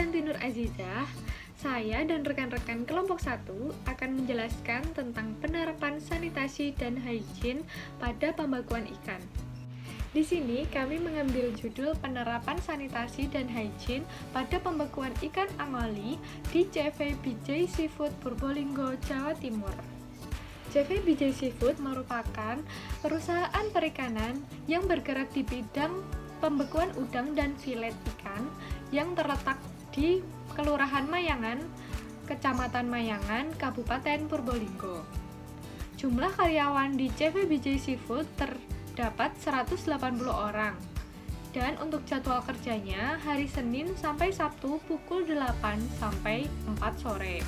Widianti Nur Azizah. Saya dan rekan-rekan kelompok 1 akan menjelaskan tentang penerapan sanitasi dan hygiene pada pembakuan ikan. Di sini kami mengambil judul penerapan sanitasi dan hygiene pada pembekuan ikan angoli di CV Bijay Seafood Purbolinggo, Jawa Timur. CV Bijay Seafood merupakan perusahaan perikanan yang bergerak di bidang pembekuan udang dan filet ikan yang terletak di Kelurahan Mayangan, Kecamatan Mayangan, Kabupaten Purbolinggo. Jumlah karyawan di CV Bijay Seafood terdapat 180 orang. Dan untuk jadwal kerjanya hari Senin sampai Sabtu pukul 8 sampai 4 sore.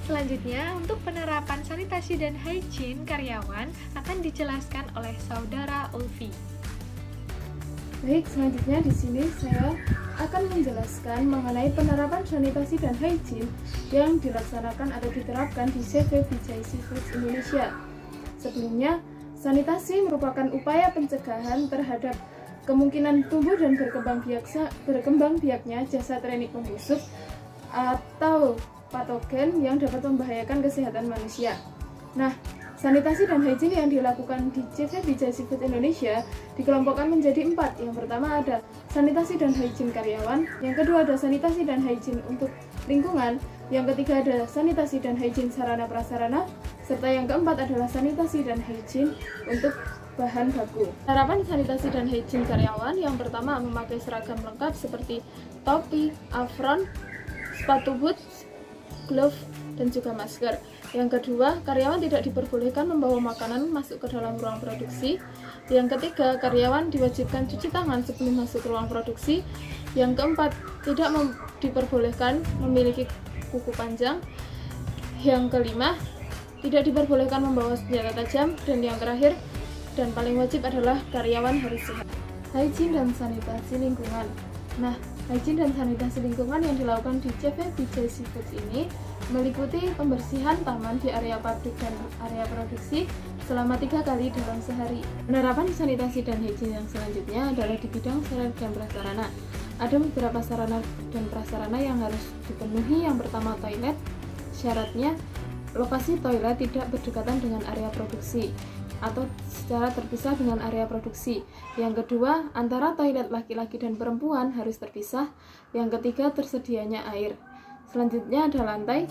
Selanjutnya, untuk penerapan sanitasi dan hygiene karyawan akan dijelaskan oleh Saudara Ulfi. Baik, selanjutnya di sini saya akan menjelaskan mengenai penerapan sanitasi dan hygiene yang dilaksanakan atau diterapkan di CV Bijay Seafood Indonesia. Sebelumnya, sanitasi merupakan upaya pencegahan terhadap kemungkinan tumbuh dan berkembang biaknya jasad renik membusuk atau patogen yang dapat membahayakan kesehatan manusia. Nah, sanitasi dan hygiene yang dilakukan di CV Bijay Seafood Indonesia dikelompokkan menjadi 4. Yang pertama ada sanitasi dan hygiene karyawan, yang kedua ada sanitasi dan hygiene untuk lingkungan, yang ketiga ada sanitasi dan hygiene sarana prasarana, serta yang keempat adalah sanitasi dan hygiene untuk bahan baku. Penerapan sanitasi dan hygiene karyawan yang pertama memakai seragam lengkap seperti topi, apron, sepatu boots, glove, dan juga masker. Yang kedua, karyawan tidak diperbolehkan membawa makanan masuk ke dalam ruang produksi. Yang ketiga, karyawan diwajibkan cuci tangan sebelum masuk ke ruang produksi. Yang keempat, tidak diperbolehkan memiliki kuku panjang. Yang kelima, tidak diperbolehkan membawa senjata tajam. Dan yang terakhir, dan paling wajib adalah karyawan harus sehat. Hygiene dan sanitasi lingkungan. Nah, hygiene dan sanitasi lingkungan yang dilakukan di CV Bijay Seafood ini meliputi pembersihan taman di area pabrik dan area produksi selama 3 kali dalam sehari. Penerapan sanitasi dan hygiene yang selanjutnya adalah di bidang sarana dan prasarana. Ada beberapa sarana dan prasarana yang harus dipenuhi. Yang pertama, toilet. Syaratnya, lokasi toilet tidak berdekatan dengan area produksi atau secara terpisah dengan area produksi. Yang kedua, antara toilet laki-laki dan perempuan harus terpisah. Yang ketiga, tersedianya air. Selanjutnya ada lantai.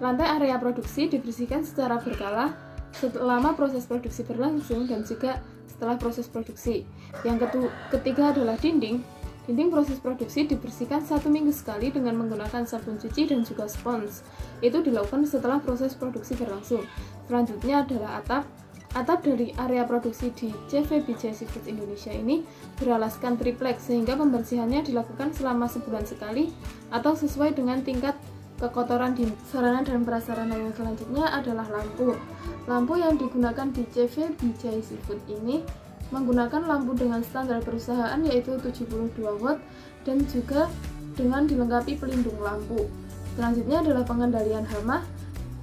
Lantai area produksi dibersihkan secara berkala selama proses produksi berlangsung dan juga setelah proses produksi. Yang ketiga adalah dinding. Dinding proses produksi dibersihkan 1 minggu sekali dengan menggunakan sabun cuci dan juga spons. Itu dilakukan setelah proses produksi berlangsung. Selanjutnya adalah atap. Atap dari area produksi di CV Bijay Seafood Indonesia ini beralaskan triplex sehingga pembersihannya dilakukan selama sebulan sekali atau sesuai dengan tingkat kekotoran di sarana dan prasarana. Yang selanjutnya adalah lampu. Lampu yang digunakan di CV Bijay Seafood ini menggunakan lampu dengan standar perusahaan yaitu 72 watt dan juga dengan dilengkapi pelindung lampu. Selanjutnya adalah pengendalian hama.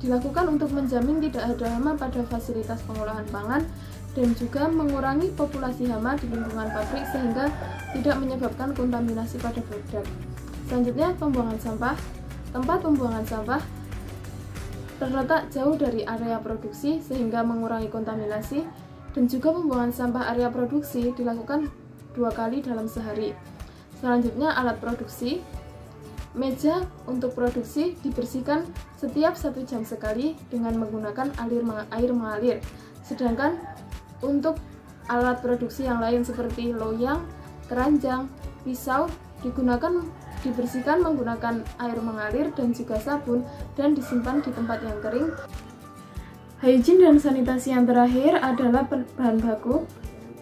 Dilakukan untuk menjamin tidak ada hama pada fasilitas pengolahan pangan dan juga mengurangi populasi hama di lingkungan pabrik sehingga tidak menyebabkan kontaminasi pada produk. Selanjutnya, pembuangan sampah. Tempat pembuangan sampah terletak jauh dari area produksi sehingga mengurangi kontaminasi, dan juga pembuangan sampah area produksi dilakukan 2 kali dalam sehari. Selanjutnya, alat produksi. Meja untuk produksi dibersihkan setiap 1 jam sekali dengan menggunakan air mengalir. Sedangkan untuk alat produksi yang lain seperti loyang, keranjang, pisau dibersihkan menggunakan air mengalir dan juga sabun dan disimpan di tempat yang kering. Hygiene dan sanitasi yang terakhir adalah bahan baku.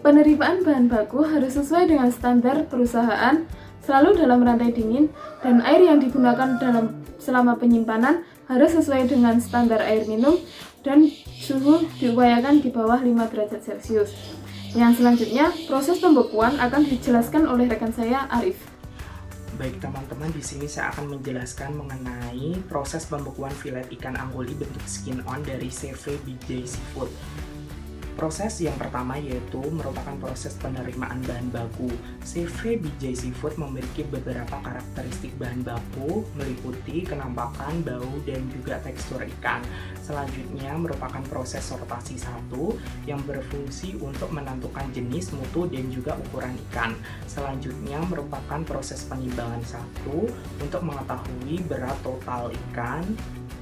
Penerimaan bahan baku harus sesuai dengan standar perusahaan, selalu dalam rantai dingin, dan air yang digunakan selama penyimpanan harus sesuai dengan standar air minum dan suhu diupayakan di bawah 5 derajat Celcius. Yang selanjutnya, proses pembekuan akan dijelaskan oleh rekan saya, Arif. Baik teman-teman, di sini saya akan menjelaskan mengenai proses pembekuan filet ikan anggoli bentuk skin on dari CV Bijay Seafood. Proses yang pertama yaitu merupakan proses penerimaan bahan baku. CV Bijay Seafood memiliki beberapa karakteristik bahan baku, meliputi kenampakan, bau, dan juga tekstur ikan. Selanjutnya merupakan proses sortasi 1 yang berfungsi untuk menentukan jenis, mutu, dan juga ukuran ikan. Selanjutnya merupakan proses penimbangan 1 untuk mengetahui berat total ikan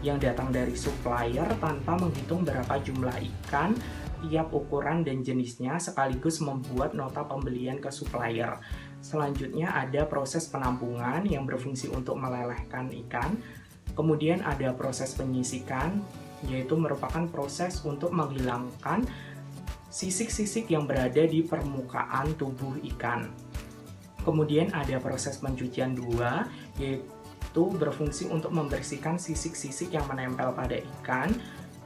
yang datang dari supplier tanpa menghitung berapa jumlah ikan tiap ukuran dan jenisnya, sekaligus membuat nota pembelian ke supplier. Selanjutnya ada proses penampungan yang berfungsi untuk melelehkan ikan. Kemudian ada proses penyisikan, yaitu merupakan proses untuk menghilangkan sisik-sisik yang berada di permukaan tubuh ikan. Kemudian ada proses pencucian 2, yaitu berfungsi untuk membersihkan sisik-sisik yang menempel pada ikan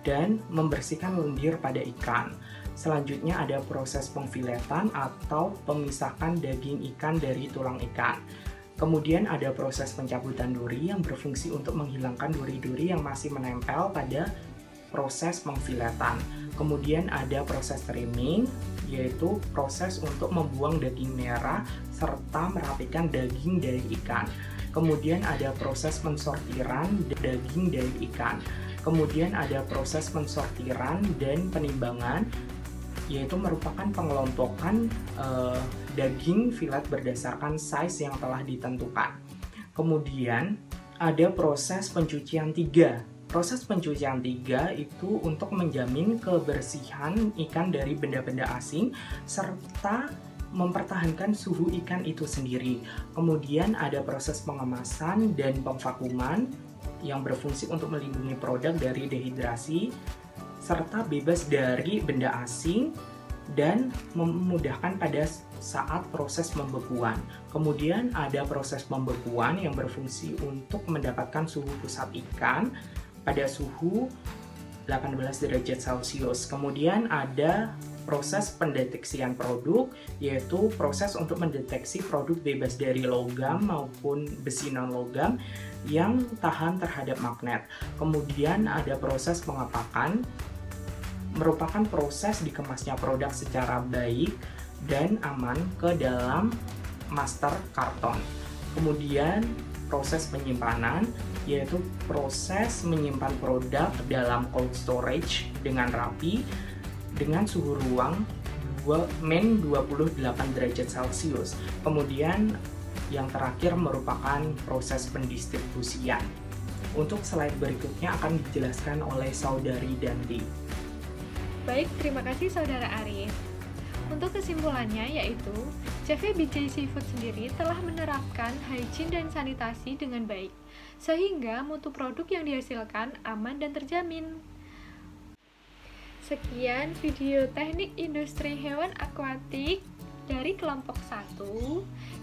dan membersihkan lendir pada ikan. Selanjutnya ada proses pengfiletan atau pemisahan daging ikan dari tulang ikan. Kemudian ada proses pencabutan duri yang berfungsi untuk menghilangkan duri-duri yang masih menempel pada proses pengfiletan. Kemudian ada proses trimming, yaitu proses untuk membuang daging merah serta merapikan daging dari ikan. Kemudian ada proses pensortiran daging dari ikan. Kemudian ada proses pensortiran dan penimbangan, yaitu merupakan pengelompokan daging filet berdasarkan size yang telah ditentukan. Kemudian ada proses pencucian 3. Proses pencucian 3 itu untuk menjamin kebersihan ikan dari benda-benda asing serta mempertahankan suhu ikan itu sendiri. Kemudian ada proses pengemasan dan pemvakuman yang berfungsi untuk melindungi produk dari dehidrasi serta bebas dari benda asing dan memudahkan pada saat proses pembekuan. Kemudian ada proses pembekuan yang berfungsi untuk mendapatkan suhu pusat ikan pada suhu 18 derajat Celcius. Kemudian ada proses pendeteksian produk, yaitu proses untuk mendeteksi produk bebas dari logam maupun besi non-logam yang tahan terhadap magnet. Kemudian ada proses pengepakan, merupakan proses dikemasnya produk secara baik dan aman ke dalam master karton. Kemudian proses penyimpanan, yaitu proses menyimpan produk dalam cold storage dengan rapi dengan suhu ruang min 28 derajat Celcius. Kemudian yang terakhir merupakan proses pendistribusian. Untuk slide berikutnya akan dijelaskan oleh Saudari Danti. Baik, terima kasih Saudara Arif. Untuk kesimpulannya yaitu, CV Bijay Seafood sendiri telah menerapkan hygiene dan sanitasi dengan baik, sehingga mutu produk yang dihasilkan aman dan terjamin. Sekian video teknik industri hewan akuatik dari kelompok 1.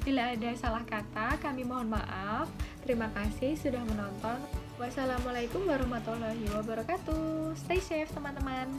Bila ada salah kata, kami mohon maaf. Terima kasih sudah menonton. Wassalamualaikum warahmatullahi wabarakatuh. Stay safe teman-teman.